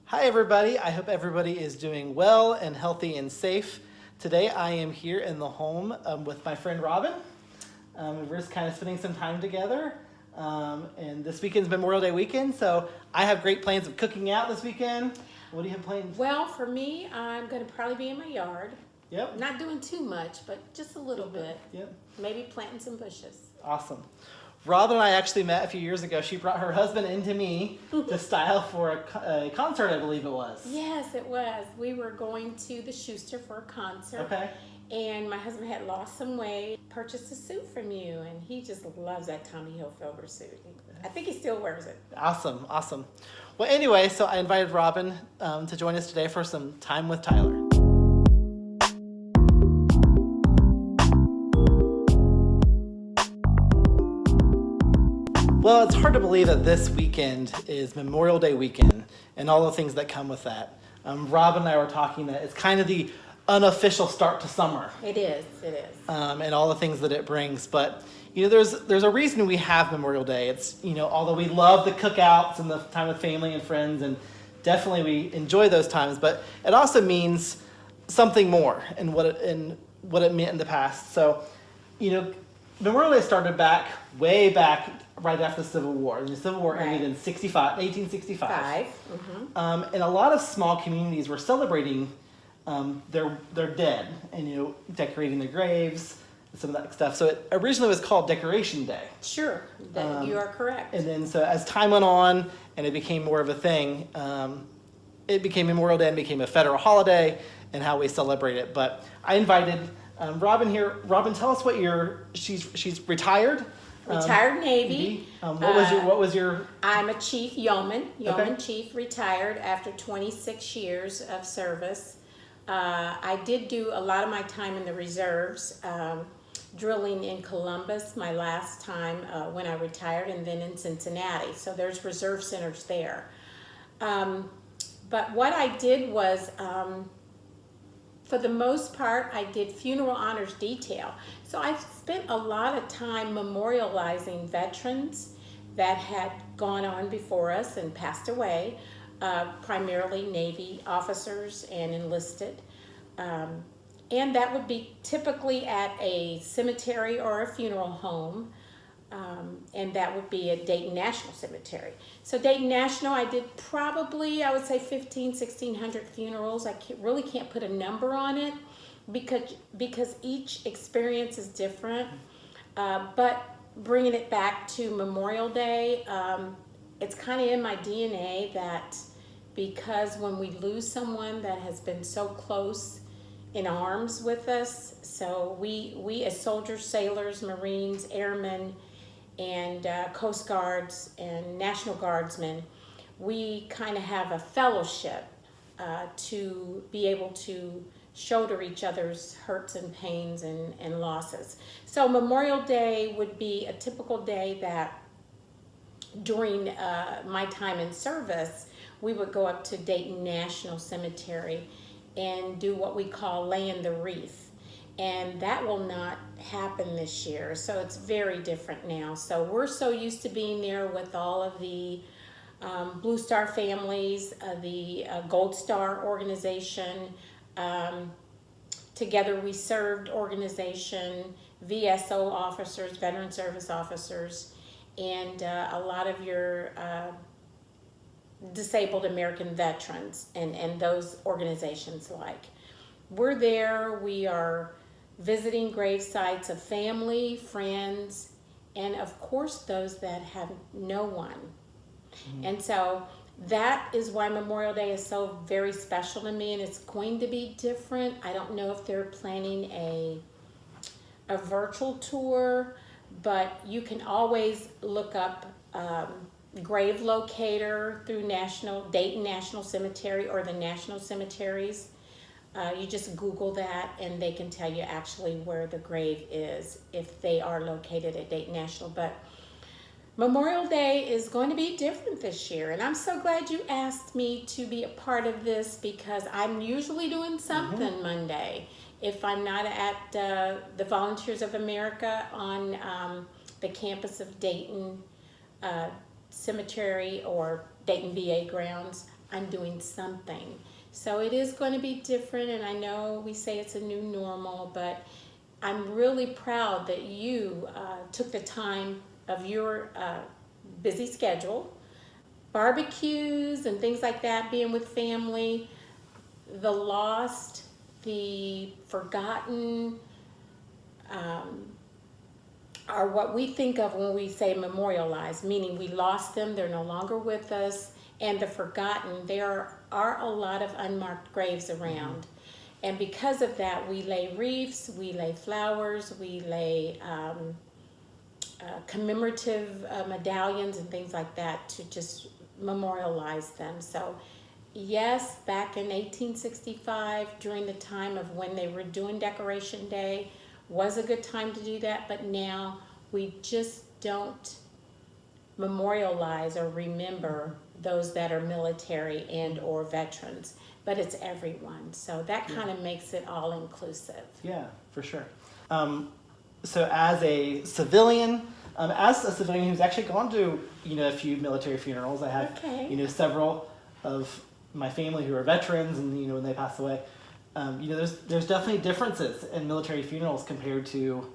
Hi everybody, I hope everybody is doing well and healthy and safe. Today I am here in the home with my friend Robin. We're just kind of spending some time together. And this weekend's Memorial Day weekend, so I have great plans of cooking out this weekend. What do you have planned? Well, for me, I'm going to probably be in my yard. Yep. Not doing too much, but just a little bit. Yep. Maybe planting some bushes. Awesome. Robin and I actually met a few years ago. She brought her husband into me to style for a concert, I believe it was. Yes, it was. We were going to the Schuster for a concert. Okay. And my husband had lost some weight, purchased a suit from you, and he just loves that Tommy Hilfiger suit. I think he still wears it. Awesome, awesome. Well, anyway, so I invited Robin to join us today for some time with Tyler. Well, it's hard to believe that this weekend is Memorial Day weekend and all the things that come with that. Robin and I were talking that it's kind of the unofficial start to summer. It is, it is. And all the things that it brings. But there's a reason we have Memorial Day. It's although we love the cookouts and the time with family and friends, and definitely we enjoy those times, but it also means something more in what it meant in the past. So, Memorial Day started way back right after the Civil War. And the Civil War ended in 1865. And a lot of small communities were celebrating their dead and decorating their graves and some of that stuff. So it originally was called Decoration Day. Sure, you are correct. And then so as time went on and it became more of a thing, it became Memorial Day and became a federal holiday and how we celebrate it. But I invited Robin here. Robin, tell us what she's retired. Retired Navy. What was your? I'm a chief yeoman Okay. chief, retired after 26 years of service. I did do a lot of my time in the reserves, drilling in Columbus my last time when I retired, and then in Cincinnati. So there's reserve centers there. But what I did was, for the most part, I did funeral honors detail. So I spent a lot of time memorializing veterans that had gone on before us and passed away, primarily Navy officers and enlisted. And that would be typically at a cemetery or a funeral home. And that would be at Dayton National Cemetery. So Dayton National, I did probably, I would say 1,600 funerals. I really can't put a number on it because each experience is different. But bringing it back to Memorial Day, it's kind of in my DNA that because when we lose someone that has been so close in arms with us, so we as soldiers, sailors, Marines, airmen, and Coast Guards and National Guardsmen, we kind of have a fellowship to be able to shoulder each other's hurts and pains and losses. So Memorial Day would be a typical day that during my time in service, we would go up to Dayton National Cemetery and do what we call laying the wreath. And that will not happen this year, so it's very different now. So we're so used to being there with all of the Blue Star families, the Gold Star organization, Together We Served organization, VSO officers, veteran service officers, and a lot of your disabled American veterans and those organizations like. We're there, we are visiting grave sites of family, friends, and of course those that have no one. And so that is why Memorial Day is so very special to me, and it's going to be different. I don't know if they're planning a virtual tour, but you can always look up Grave Locator through Dayton National Cemetery or the National Cemeteries. You just Google that and they can tell you actually where the grave is if they are located at Dayton National. But Memorial Day is going to be different this year, and I'm so glad you asked me to be a part of this because I'm usually doing something Monday. If I'm not at the Volunteers of America on the campus of Dayton Cemetery or Dayton VA grounds, I'm doing something. So it is going to be different, and I know we say it's a new normal, but I'm really proud that you took the time of your busy schedule, barbecues and things like that, being with family, the lost, the forgotten, um, are what we think of when we say memorialized, meaning we lost them, they're no longer with us, and the forgotten, there are a lot of unmarked graves around. And because of that, we lay wreaths, we lay flowers, we lay commemorative medallions and things like that to just memorialize them. So yes, back in 1865, during the time of when they were doing Decoration Day, was a good time to do that, but now we just don't memorialize or remember those that are military and or veterans, but it's everyone. So that kind of makes it all inclusive. Yeah, for sure. So as a civilian who's actually gone to a few military funerals, I have Okay. Several of my family who are veterans, and when they pass away, there's definitely differences in military funerals compared to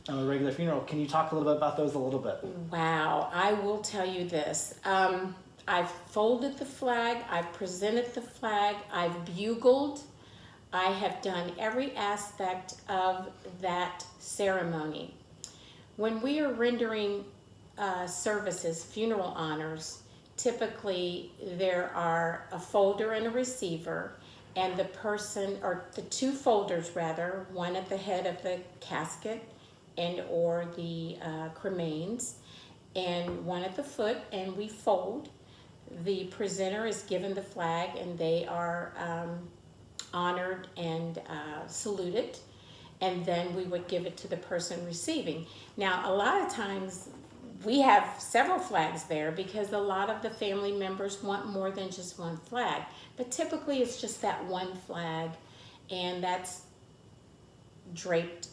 a regular funeral. Can you talk a little bit about those a little bit? Wow, I will tell you this. I've folded the flag, I've presented the flag, I've bugled, I have done every aspect of that ceremony. When we are rendering services, funeral honors, typically there are a folder and a receiver, and the person, or the two folders rather, one at the head of the casket and or the cremains, and one at the foot, and we fold. The presenter is given the flag, and they are honored and saluted, and then we would give it to the person receiving. Now, a lot of times we have several flags there because a lot of the family members want more than just one flag, but typically it's just that one flag, and that's draped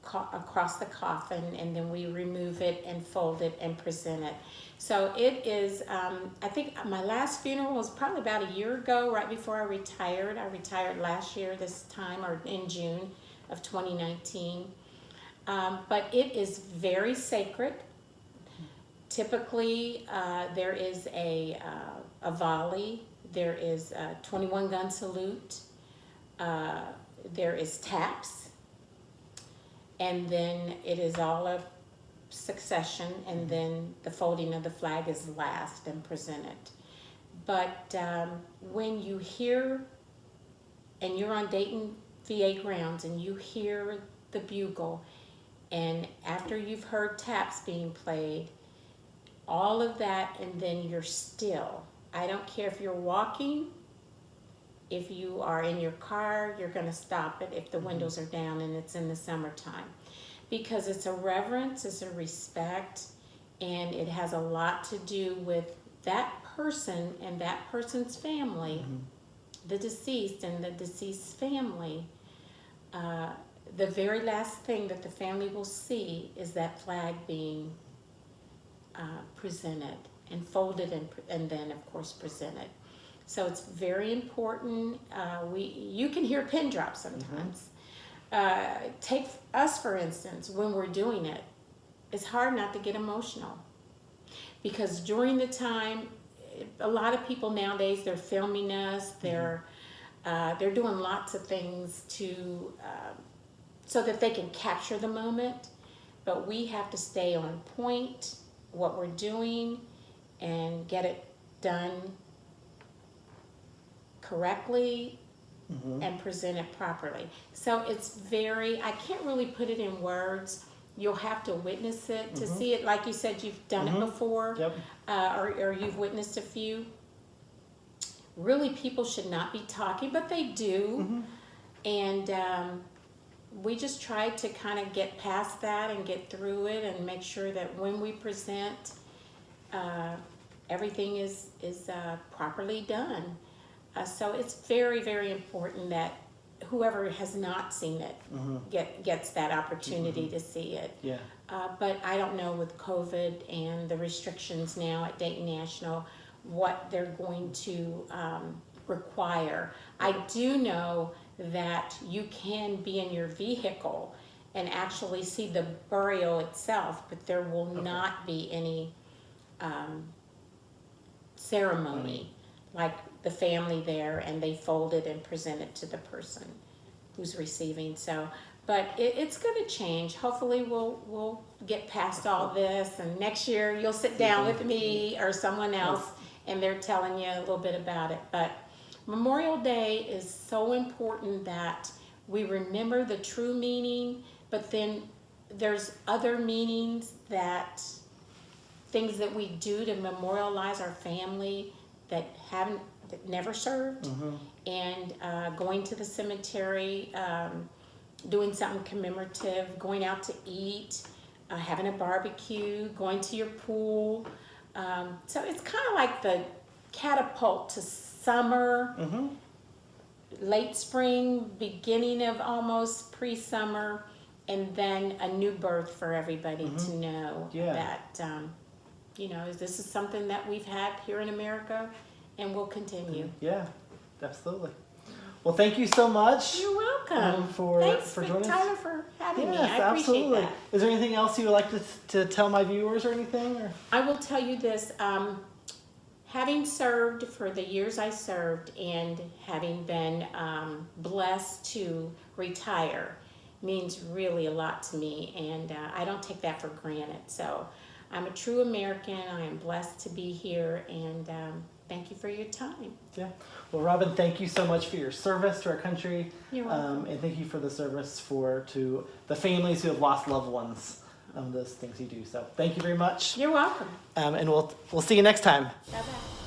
across the coffin, and then we remove it and fold it and present it. So it is, I think my last funeral was probably about a year ago, right before I retired. I retired last year this time, or in June of 2019. But it is very sacred. Typically, there is a volley, there is a 21 gun salute, there is taps, and then it is all a succession, and then the folding of the flag is last and presented. But when you hear, and you're on Dayton VA grounds, and you hear the bugle, and after you've heard taps being played, all of that, and then you're still. I don't care if you're walking, if you are in your car, you're going to stop it if the windows are down and it's in the summertime. Because it's a reverence, it's a respect, and it has a lot to do with that person and that person's family, the deceased and the deceased family. The very last thing that the family will see is that flag being presented and folded, and then of course presented. So it's very important. You can hear pin drop sometimes. Take us for instance, when we're doing it, it's hard not to get emotional, because during the time, a lot of people nowadays, they're filming us, they're doing lots of things to so that they can capture the moment, but we have to stay on point, what we're doing, and get it done correctly and present it properly. So it's I can't really put it in words. You'll have to witness it to see it. Like you said, you've done it before, Yep. or you've witnessed a few. Really, people should not be talking, but they do. And we just try to kind of get past that and get through it and make sure that when we present, everything is properly done. So it's very, very important that whoever has not seen it gets that opportunity to see it. Yeah. But I don't know, with COVID and the restrictions now at Dayton National, what they're going to require. I do know that you can be in your vehicle and actually see the burial itself, but there will not be any ceremony like the family there, and they fold it and present it to the person who's receiving. So, but it's going to change. Hopefully, we'll get past all this, and next year you'll sit down with me or someone else, and they're telling you a little bit about it. But Memorial Day is so important that we remember the true meaning, but then there's other meanings, that things that we do to memorialize our family that never served, and going to the cemetery, doing something commemorative, going out to eat, having a barbecue, going to your pool. So it's kind of like the catapult to summer, late spring, beginning of almost pre-summer, and then a new birth for everybody to know that, this is something that we've had here in America and will continue. Yeah, absolutely. Well, thank you so much. You're welcome. Thanks for joining us. Tyler, for having me. Yes, I appreciate absolutely. that. Is there anything else you would like to tell my viewers or anything? Or? I will tell you this, having served for the years I served and having been blessed to retire means really a lot to me, and I don't take that for granted. So I'm a true American. I am blessed to be here, and thank you for your time. Yeah. Well, Robin, thank you so much for your service to our country. You're welcome. And thank you for the service to the families who have lost loved ones. Those things you do. So thank you very much. You're welcome. And we'll see you next time. Bye-bye.